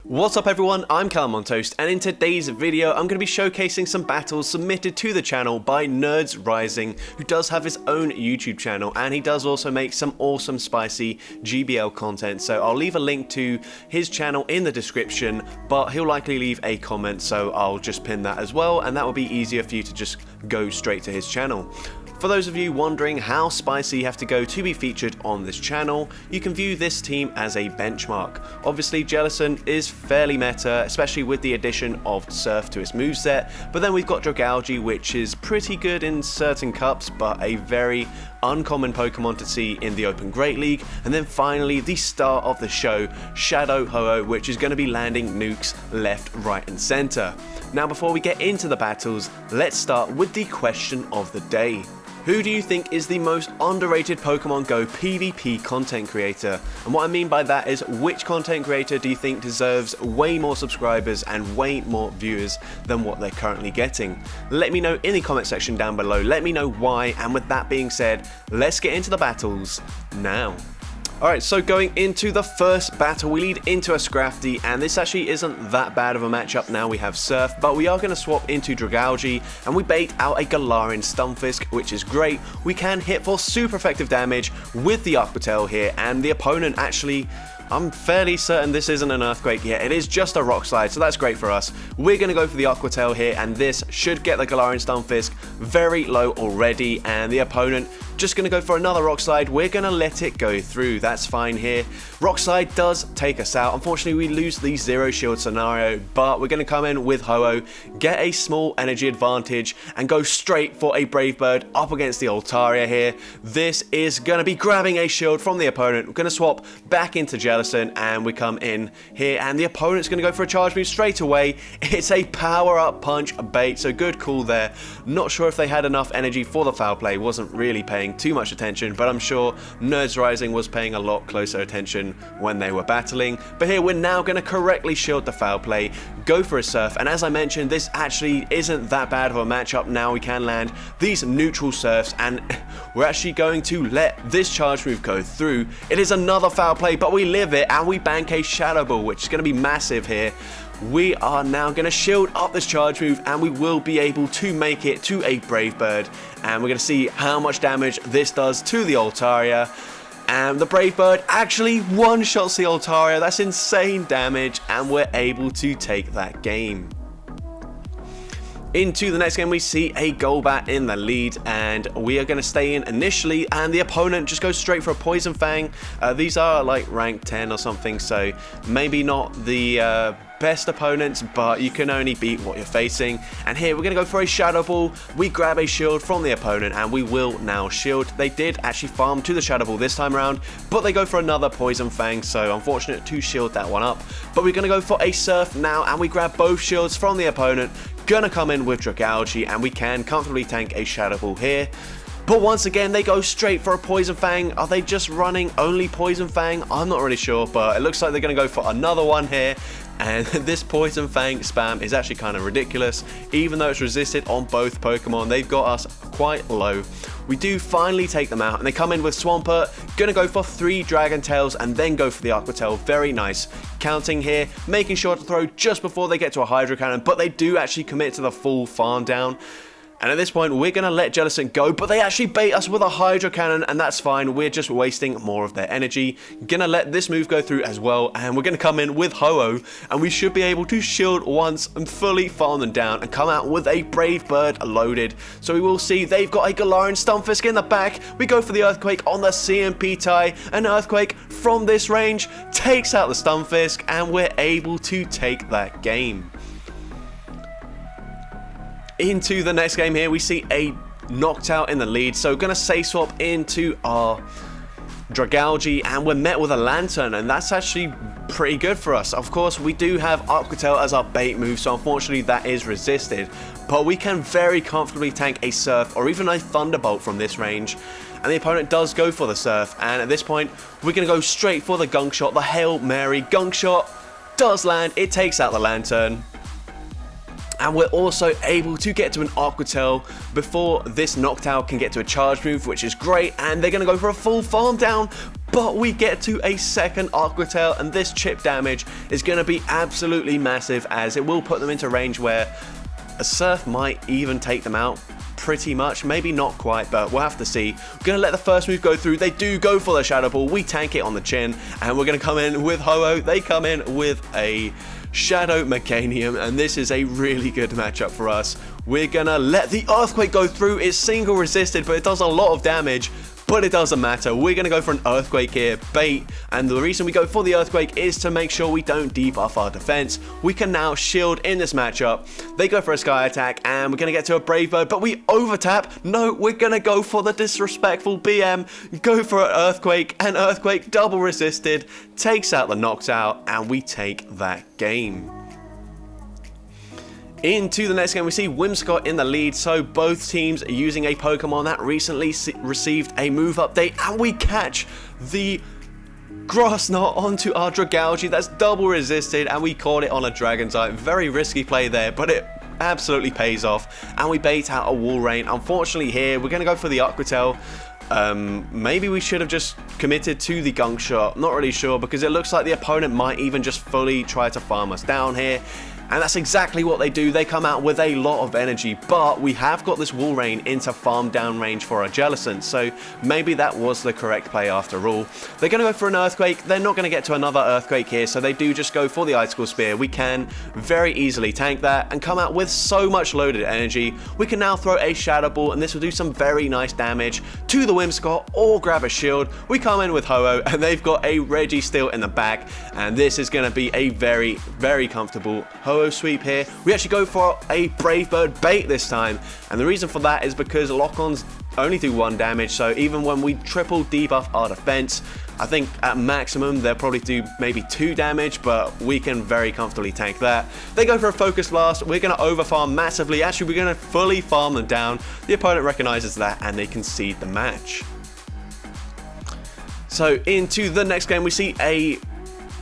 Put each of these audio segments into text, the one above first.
What's up everyone, I'm CallumOnToast, and in today's video I'm going to be showcasing some battles submitted to the channel by Nerds Rising, who does have his own YouTube channel, and he does also make some awesome spicy GBL content. So I'll leave a link to his channel in the description, but he'll likely leave a comment, so I'll just pin that as well, and that will be easier for you to just go straight to his channel. For those of you wondering how spicy you have to go to be featured on this channel, you can view this team as a benchmark. Obviously, Jellicent is fairly meta, especially with the addition of Surf to its moveset, but then we've got Dragalge, which is pretty good in certain cups, but a very uncommon Pokemon to see in the Open Great League. And then finally, the star of the show, Shadow Ho-Oh, which is going to be landing nukes left, right and center. Now before we get into the battles, let's start with the question of the day. Who do you think is the most underrated Pokemon Go PvP content creator? And what I mean by that is, which content creator do you think deserves way more subscribers and way more viewers than what they're currently getting? Let me know in the comment section down below, let me know why, and with that being said, let's get into the battles now. Alright, so going into the first battle, we lead into a Scrafty, and this actually isn't that bad of a matchup now we have Surf, but we are going to swap into Dragalge, and we bait out a Galarian Stunfisk, which is great. We can hit for super effective damage with the Aqua Tail here, and the opponent actually, I'm fairly certain this isn't an Earthquake yet, it is just a Rock Slide, so that's great for us. We're going to go for the Aqua Tail here, and this should get the Galarian Stunfisk very low already, and the opponent just going to go for another Rock Slide. We're going to let it go through, that's fine here. Rock Slide does take us out. Unfortunately, we lose the zero shield scenario, but we're going to come in with Ho-Oh, get a small energy advantage, and go straight for a Brave Bird up against the Altaria here. This is going to be grabbing a shield from the opponent. We're going to swap back into Jellicent, and we come in here, and the opponent's going to go for a charge move straight away. It's a power-up punch bait, so good call there. Not sure if they had enough energy for the foul play, wasn't really paying too much attention, but I'm sure Nerds Rising was paying a lot closer attention when they were battling. But here we're now going to correctly shield the foul play, go for a Surf, and as I mentioned, this actually isn't that bad of a matchup. Now we can land these neutral Surfs, and we're actually going to let this charge move go through. It is another foul play, but we live it, and we bank a Shadow Ball, which is going to be massive here. We are now going to shield up this charge move, and we will be able to make it to a Brave Bird, and we're going to see how much damage this does to the Altaria. And the Brave Bird actually one-shots the Altaria. That's insane damage, and we're able to take that game. Into the next game, we see a Golbat in the lead, and we are going to stay in initially, and the opponent just goes straight for a Poison Fang. These are like rank 10 or something, so maybe not the best opponents, but you can only beat what you're facing. And here we're going to go for a Shadow Ball. We grab a shield from the opponent, and we will now shield. They did actually farm to the Shadow Ball this time around, but they go for another Poison Fang, so unfortunate to shield that one up. But we're going to go for a Surf now, and we grab both shields from the opponent. Gonna come in with Dragalge, and we can comfortably tank a Shadow Ball here. But once again, they go straight for a Poison Fang. Are they just running only Poison Fang? I'm not really sure, but it looks like they're going to go for another one here. And this Poison Fang spam is actually kind of ridiculous. Even though it's resisted on both Pokemon, they've got us quite low. We do finally take them out, and they come in with Swampert. Gonna go for 3 Dragon Tails, and then go for the Aqua Tail. Very nice. Counting here, making sure to throw just before they get to a Hydro Cannon, but they do actually commit to the full farm down. And at this point, we're going to let Jellicent go, but they actually bait us with a Hydro Cannon, and that's fine. We're just wasting more of their energy. Gonna let this move go through as well, and we're going to come in with Ho-Oh, and we should be able to shield once and fully farm them down and come out with a Brave Bird loaded. So we will see they've got a Galarian Stunfisk in the back. We go for the Earthquake on the CMP tie. An Earthquake from this range takes out the Stunfisk, and we're able to take that game. Into the next game here, we see a Noctowl in the lead, so gonna say swap into our Dragalge, and we're met with a Lantern, and that's actually pretty good for us. Of course, we do have Aqua Tail as our bait move, so unfortunately that is resisted, but we can very comfortably tank a Surf or even a Thunderbolt from this range. And the opponent does go for the Surf, and at this point we're gonna go straight for the Gunk Shot, the Hail Mary Gunk Shot does land, it takes out the Lantern. And we're also able to get to an Aqua Tail before this Noctowl can get to a charge move, which is great. And they're going to go for a full farm down, but we get to a second Aqua Tail, and this chip damage is going to be absolutely massive, as it will put them into range where a Surf might even take them out. Pretty much, maybe not quite, but we'll have to see. We're going to let the first move go through. They do go for the Shadow Ball. We tank it on the chin, and we're going to come in with Ho-Oh. They come in with a Shadow Meganium, and this is a really good matchup for us. We're going to let the Earthquake go through. It's single resisted, but it does a lot of damage. But it doesn't matter. We're going to go for an Earthquake here, bait, and the reason we go for the Earthquake is to make sure we don't debuff our defense. We can now shield in this matchup. They go for a Sky Attack, and we're going to get to a Brave Bird, but we overtap. No, we're going to go for the disrespectful BM, go for an Earthquake, and Earthquake double resisted, takes out the Knocks Out, and we take that game. Into the next game, we see Whimsicott in the lead, so both teams are using a Pokemon that recently received a move update, and we catch the Grass Knot onto our Dragalge. That's double resisted, and we caught it on a Dragon type. Very risky play there, but it absolutely pays off, and we bait out a Wall Rain. Unfortunately here, we're going to go for the Aqua Tail. Maybe we should have just committed to the Gunk Shot. Not really sure, because it looks like the opponent might even just fully try to farm us down here. And that's exactly what they do. They come out with a lot of energy, but we have got this Wall Rain into farm down range for our Jellicent, so maybe that was the correct play after all. They're going to go for an Earthquake. They're not going to get to another Earthquake here, so they do just go for the Icicle Spear. We can very easily tank that and come out with so much loaded energy. We can now throw a Shadow Ball, and this will do some very nice damage to the Whimsicott, or grab a shield. We come in with Ho-Oh, and they've got a Registeel in the back, and this is going to be a very, very comfortable Ho-Oh sweep here. We actually go for a Brave Bird bait this time, and the reason for that is because lock-ons only do 1 damage, so even when we triple debuff our defense, I think at maximum they'll probably do maybe 2 damage, but we can very comfortably tank that. They go for a Focus Blast. We're going to overfarm massively. Actually, we're going to fully farm them down. The opponent recognizes that, and they concede the match. So into the next game, we see a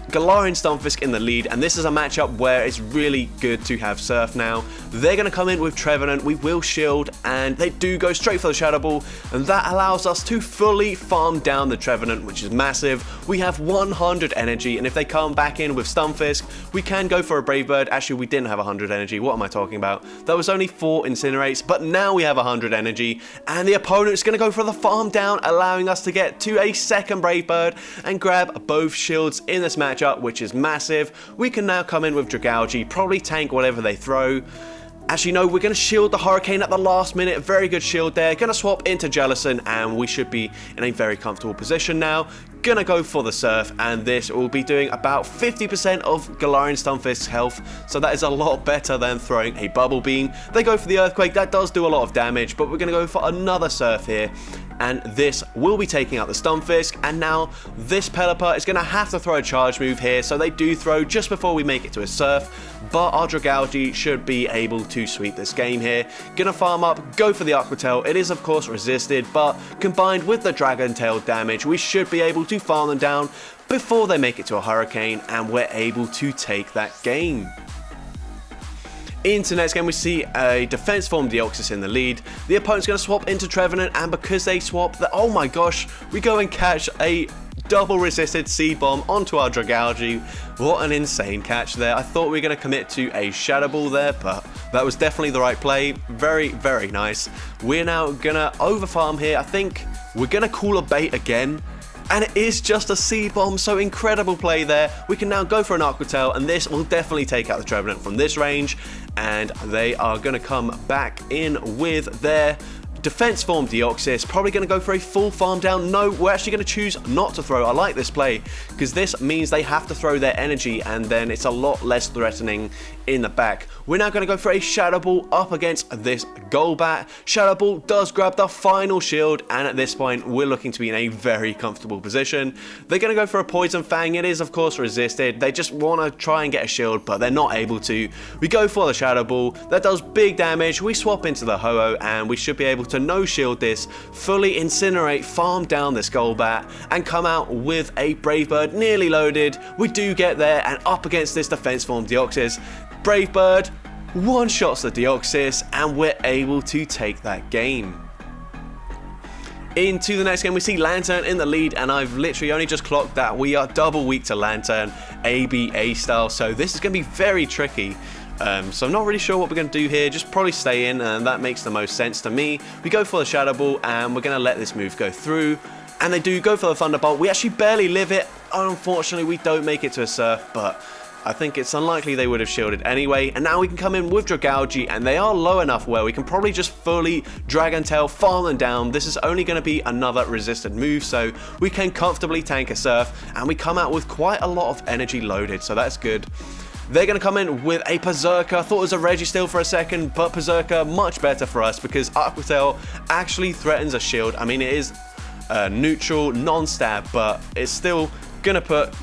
Galarian Stunfisk in the lead, and this is a matchup where it's really good to have Surf now. They're going to come in with Trevenant. We will shield, and they do go straight for the Shadow Ball, and that allows us to fully farm down the Trevenant, which is massive. We have 100 energy, and if they come back in with Stunfisk, we can go for a Brave Bird. Actually, we didn't have 100 energy. What am I talking about? That was only 4 Incinerates, but now we have 100 energy, and the opponent is going to go for the farm down, allowing us to get to a second Brave Bird and grab both shields in this match, which is massive. We can now come in with Dragalge, probably tank whatever they throw. Actually, no, we're going to shield the Hurricane at the last minute. Very good shield there. Going to swap into Jellicent, and we should be in a very comfortable position now. Going to go for the Surf, and this will be doing about 50% of Galarian Stunfisk's health, so that is a lot better than throwing a Bubble Beam. They go for the Earthquake. That does do a lot of damage, but we're going to go for another Surf here, and this will be taking out the Stunfisk, and now this Pelipper is going to have to throw a charge move here, so they do throw just before we make it to a Surf, but our Dragalge should be able to sweep this game here. Gonna farm up, go for the Aqua Tail. It is of course resisted, but combined with the Dragon Tail damage, we should be able to farm them down before they make it to a Hurricane, and we're able to take that game. Into next game, we see a Defense Form Deoxys in the lead. The opponent's going to swap into Trevenant, and because they swap, oh my gosh, we go and catch a double resisted Seed Bomb onto our Dragalge. What an insane catch there. I thought we were going to commit to a Shadow Ball there, but that was definitely the right play. Very, very nice. We're now going to overfarm here. I think we're going to call a bait again. And it is just a Seed Bomb, so incredible play there. We can now go for an Aqua Tail, and this will definitely take out the Trevenant from this range. And they are going to come back in with their Defense Form Deoxys, probably going to go for a full farm down. No, we're actually going to choose not to throw. I like this play because this means they have to throw their energy, and then it's a lot less threatening in the back. We're now going to go for a Shadow Ball up against this Golbat. Shadow Ball does grab the final shield, and at this point we're looking to be in a very comfortable position. They're going to go for a Poison Fang. It is of course resisted. They just want to try and get a shield, but they're not able to. We go for the Shadow Ball. That does big damage. We swap into the Ho-Oh, and we should be able to no shield this, fully incinerate, farm down this Golbat, and come out with a Brave Bird nearly loaded. We do get there, and up against this Defense Form Deoxys, Brave Bird one-shots the Deoxys, and we're able to take that game. Into the next game, we see Lantern in the lead, and I've literally only just clocked that we are double weak to Lantern, ABA style, so this is going to be very tricky. So I'm not really sure what we're going to do here, just probably stay in, and that makes the most sense to me. We go for the Shadow Ball, and we're going to let this move go through, and they do go for the Thunderbolt. We actually barely live it. Unfortunately, we don't make it to a Surf, but I think it's unlikely they would have shielded anyway. And now we can come in with Dragalge, and they are low enough where we can probably just fully Dragon Tail, farm them down. This is only going to be another resisted move, so we can comfortably tank a Surf, and we come out with quite a lot of energy loaded, so that's good. They're going to come in with a Berserker. I thought it was a Registeel for a second, but Berserker much better for us because Aqua Tail actually threatens a shield. I mean, it is neutral, non-stab, but it's still going to put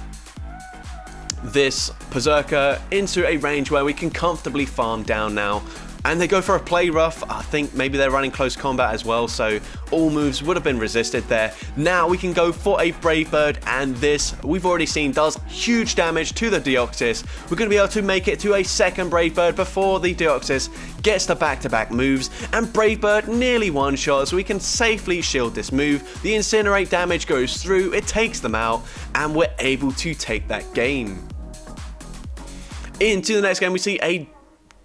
this Berserker into a range where we can comfortably farm down now. And they go for a Play Rough. I think maybe they're running close combat as well, so all moves would have been resisted there. Now we can go for a Brave Bird, and this, we've already seen, does huge damage to the Deoxys. We're going to be able to make it to a second Brave Bird before the Deoxys gets the back-to-back moves, and Brave Bird nearly one-shot, so we can safely shield this move. The Incinerate damage goes through, it takes them out, and we're able to take that game. Into the next game, we see a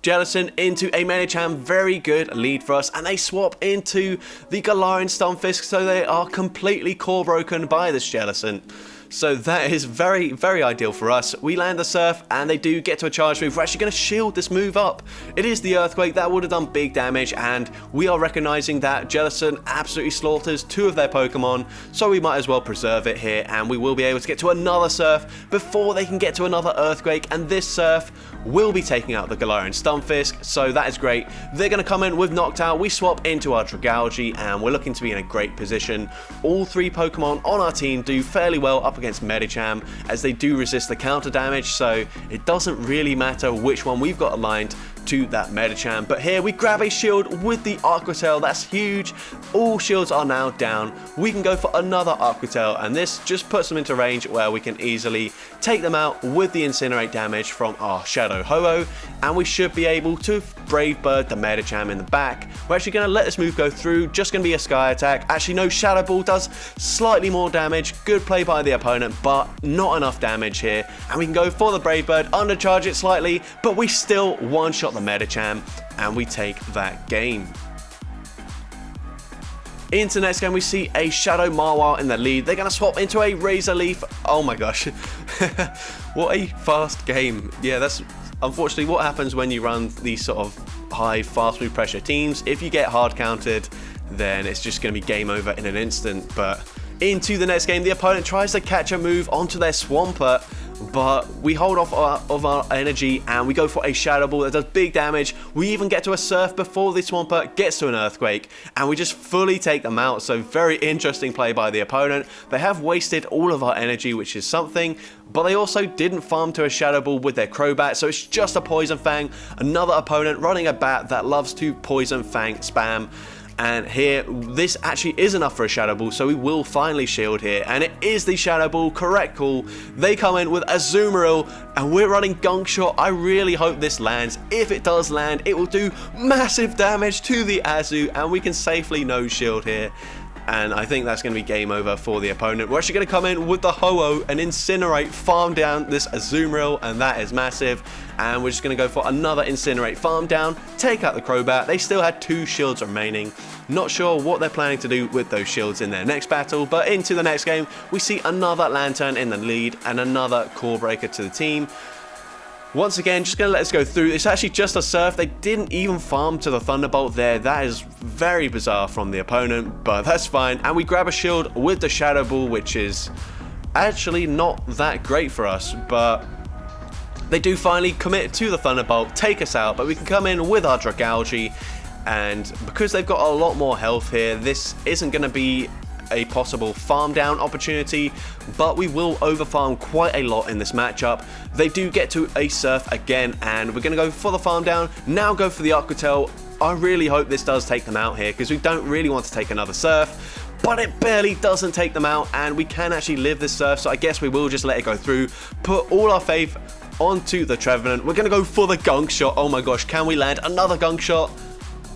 Jellicent into a Medicham, very good lead for us, and they swap into the Galarian Stunfisk, so they are completely core broken by this Jellicent. So that is very, very ideal for us. We land the Surf, and they do get to a charge move. We're actually going to shield this move up. It is the Earthquake. That would have done big damage, and we are recognizing that Jellicent absolutely slaughters two of their Pokemon, so we might as well preserve it here, and we will be able to get to another Surf before they can get to another Earthquake, and this Surf will be taking out the Galarian Stunfisk, so that is great. They're going to come in with Noctowl. We swap into our Dragalge, and we're looking to be in a great position. All three Pokemon on our team do fairly well up against Medicham, as they do resist the counter damage, so it doesn't really matter which one we've got aligned to that Medicham. But here we grab a shield with the Aqua Tail. That's huge. All shields are now down. We can go for another Aqua Tail, and this just puts them into range where we can easily take them out with the Incinerate damage from our Shadow Ho-Oh, and we should be able to Brave Bird the Medicham in the back. We're actually going to let this move go through, just going to be a Sky Attack. Actually, no, Shadow Ball does slightly more damage. Good play by the opponent, but not enough damage here. And we can go for the Brave Bird, undercharge it slightly, but we still one-shot the Medicham, and we take that game. Into the next game, we see a Shadow Mawile in the lead. They're going to swap into a Razor Leaf. Oh my gosh. What a fast game. Yeah, that's unfortunately what happens when you run these sort of high, fast move pressure teams. If you get hard counted, then it's just going to be game over in an instant. But into the next game, the opponent tries to catch a move onto their Swampert, but we hold off our energy, and we go for a Shadow Ball that does big damage. We even get to a Surf before the Swampert gets to an Earthquake, and we just fully take them out. So very interesting play by the opponent. They have wasted all of our energy, which is something, but they also didn't farm to a Shadow Ball with their Crobat, so it's just a Poison Fang. Another opponent running a bat that loves to Poison Fang spam. And here, this actually is enough for a Shadow Ball, so we will finally shield here. And it is the Shadow Ball, correct call. They come in with Azumarill, and we're running Gunk Shot. I really hope this lands. If it does land, it will do massive damage to the Azu, and we can safely no shield here. And I think that's going to be game over for the opponent. We're actually going to come in with the Ho-Oh and Incinerate, farm down this Azumarill, and that is massive. And we're just going to go for another Incinerate, farm down, take out the Crobat. They still had 2 shields remaining. Not sure what they're planning to do with those shields in their next battle, but into the next game, we see another Lantern in the lead and another Core Breaker to the team. Once again, just going to let this go through. It's actually just a Surf. They didn't even farm to the Thunderbolt there. That is very bizarre from the opponent, but that's fine. And we grab a shield with the Shadow Ball, which is actually not that great for us, but they do finally commit to the Thunderbolt, take us out, but we can come in with our Dragalge, and because they've got a lot more health here, this isn't going to be a possible farm down opportunity, but we will overfarm quite a lot in this matchup. They do get to a Surf again, and we're going to go for the farm down, now go for the Aqua Tail. I really hope this does take them out here, because we don't really want to take another Surf, but it barely doesn't take them out, and we can actually live this Surf, so I guess we will just let it go through, put all our faith onto the Trevenant. We're going to go for the Gunk Shot. Oh my gosh, can we land another Gunk Shot?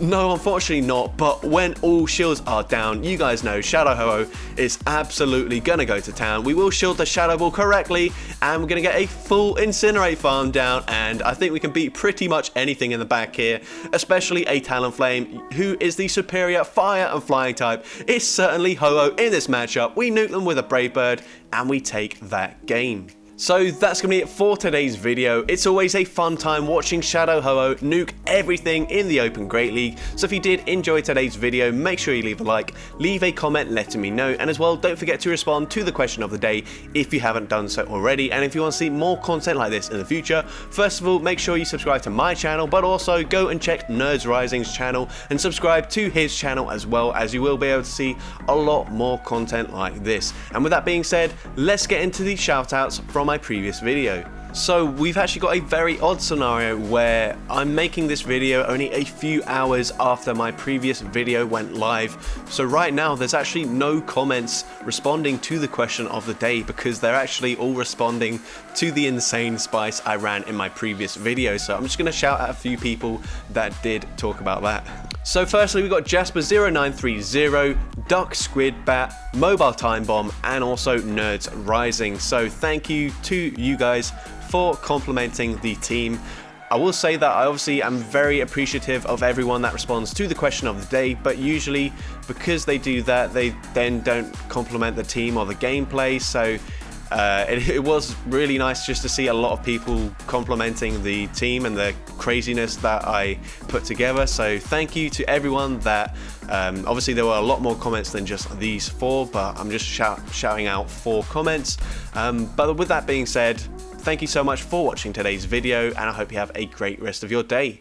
No, unfortunately not, but when all shields are down, you guys know Shadow Ho-Oh is absolutely gonna go to town. We will shield the Shadow Ball correctly, and we're gonna get a full Incinerate farm down, and I think we can beat pretty much anything in the back here, especially a Talonflame, who is the superior fire and flying type. It's certainly Ho-Oh in this matchup. We nuke them with a Brave Bird, and we take that game. So that's going to be it for today's video. It's always a fun time watching Shadow Ho-Oh nuke everything in the Open Great League. So if you did enjoy today's video, make sure you leave a like, leave a comment letting me know, and as well, don't forget to respond to the question of the day if you haven't done so already. And if you want to see more content like this in the future, first of all, make sure you subscribe to my channel, but also go and check Nerds Rising's channel and subscribe to his channel as well, as you will be able to see a lot more content like this. And with that being said, let's get into the shoutouts from my previous video. So we've actually got a very odd scenario where I'm making this video only a few hours after my previous video went live. So right now there's actually no comments responding to the question of the day, because they're actually all responding to the insane spice I ran in my previous video. So I'm just going to shout out a few people that did talk about that. So firstly, we got Jasper0930, Duck Squid Bat, Mobile Time Bomb, and also Nerds Rising. So thank you to you guys for complimenting the team. I will say that I obviously am very appreciative of everyone that responds to the question of the day, but usually because they do that, they then don't compliment the team or the gameplay. So it was really nice just to see a lot of people complimenting the team and the craziness that I put together. So thank you to everyone that, obviously there were a lot more comments than just these 4, but I'm just shouting out 4 comments. But with that being said, thank you so much for watching today's video, and I hope you have a great rest of your day.